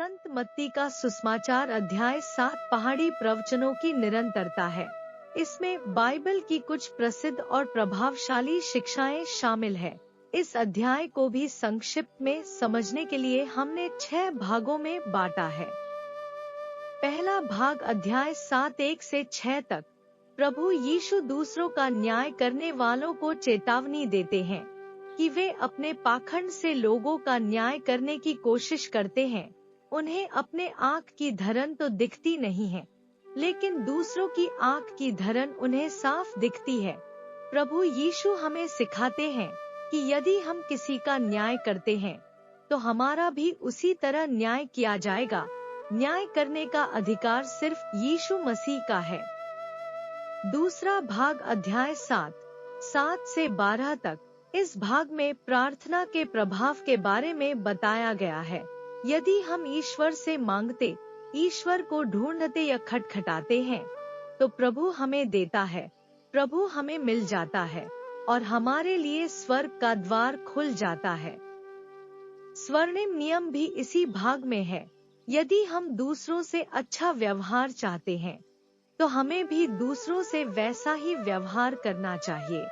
संत मत्ती का सुसमाचार अध्याय 7 पहाड़ी प्रवचनों की निरंतरता है। इसमें बाइबल की कुछ प्रसिद्ध और प्रभावशाली शिक्षाएं शामिल है। इस अध्याय को भी संक्षिप्त में समझने के लिए हमने 6 भागों में बांटा है। पहला भाग अध्याय 7 1 से 6 तक प्रभु यीशु दूसरों का न्याय करने वालों को चेतावनी देते हैं कि वे अपने पाखंड से लोगों का न्याय करने की कोशिश करते हैं। उन्हें अपने आँख की धरन तो दिखती नहीं है, लेकिन दूसरों की आँख की धरन उन्हें साफ दिखती है। प्रभु यीशु हमें सिखाते हैं कि यदि हम किसी का न्याय करते हैं, तो हमारा भी उसी तरह न्याय किया जाएगा। न्याय करने का अधिकार सिर्फ यीशु मसीह का है। दूसरा भाग अध्याय 7 से 12 तक। इस भाग में प्रार्थना के प्रभाव के बारे में बताया गया है। यदि हम ईश्वर से मांगते, ईश्वर को ढूंढते या खटखटाते हैं, तो प्रभु हमें देता है, प्रभु हमें मिल जाता है और हमारे लिए स्वर्ग का द्वार खुल जाता है। स्वर्णिम नियम भी इसी भाग में है। यदि हम दूसरों से अच्छा व्यवहार चाहते हैं, तो हमें भी दूसरों से वैसा ही व्यवहार करना चाहिए।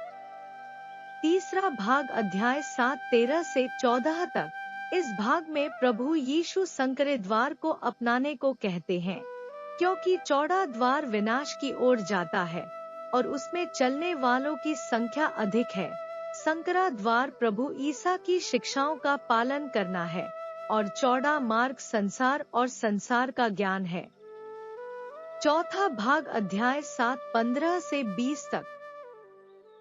तीसरा भाग अध्याय 7 13 से 14 तक। इस भाग में प्रभु यीशु संकरे द्वार को अपनाने को कहते हैं, क्योंकि चौड़ा द्वार विनाश की ओर जाता है और उसमें चलने वालों की संख्या अधिक है। संकरा द्वार प्रभु ईसा की शिक्षाओं का पालन करना है और चौड़ा मार्ग संसार और संसार का ज्ञान है। चौथा भाग अध्याय 7 15 से 20 तक।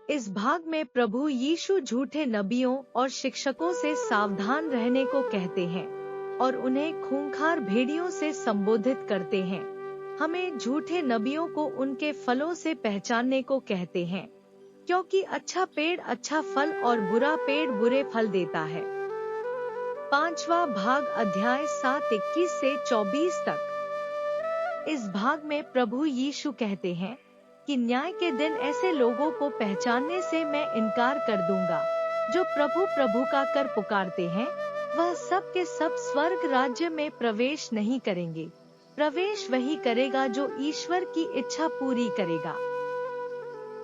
इस भाग में प्रभु यीशु झूठे नबियों और शिक्षकों से सावधान रहने को कहते हैं और उन्हें खूंखार भेड़ियों से संबोधित करते हैं। हमें झूठे नबियों को उनके फलों से पहचानने को कहते हैं, क्योंकि अच्छा पेड़ अच्छा फल और बुरा पेड़ बुरे फल देता है। पांचवा भाग अध्याय 7 21 से 24 तक। इस भाग में प्रभु यीशु कहते हैं कि न्याय के दिन ऐसे लोगों को पहचानने से मैं इनकार कर दूंगा, जो प्रभु प्रभु का कर पुकारते हैं, वह सब के सब स्वर्ग राज्य में प्रवेश नहीं करेंगे। प्रवेश वही करेगा जो ईश्वर की इच्छा पूरी करेगा।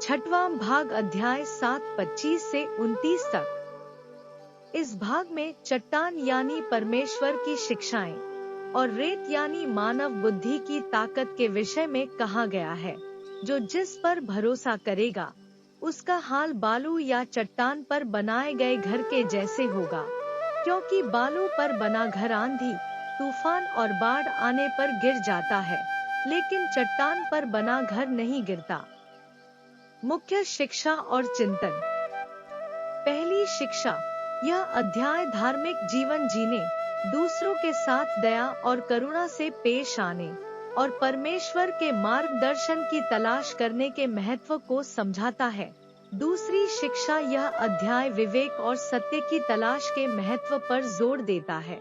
छठवां भाग अध्याय 7 25 से 29 तक। इस भाग में चट्टान यानी परमेश्वर की शिक्षाएं और रेत यानी मानव बुद्धि की ताकत के विषय में कहा गया है। जो जिस पर भरोसा करेगा, उसका हाल बालू या चट्टान पर बनाए गए घर के जैसे होगा, क्योंकि बालू पर बना घर आंधी, तूफान और बाढ़ आने पर गिर जाता है, लेकिन चट्टान पर बना घर नहीं गिरता। मुख्य शिक्षा और चिंतन। पहली शिक्षा। यह अध्याय धार्मिक जीवन जीने, दूसरों के साथ दया और करुणा से पेश आने और परमेश्वर के मार्गदर्शन की तलाश करने के महत्व को समझाता है। दूसरी शिक्षा। यह अध्याय विवेक और सत्य की तलाश के महत्व पर जोर देता है।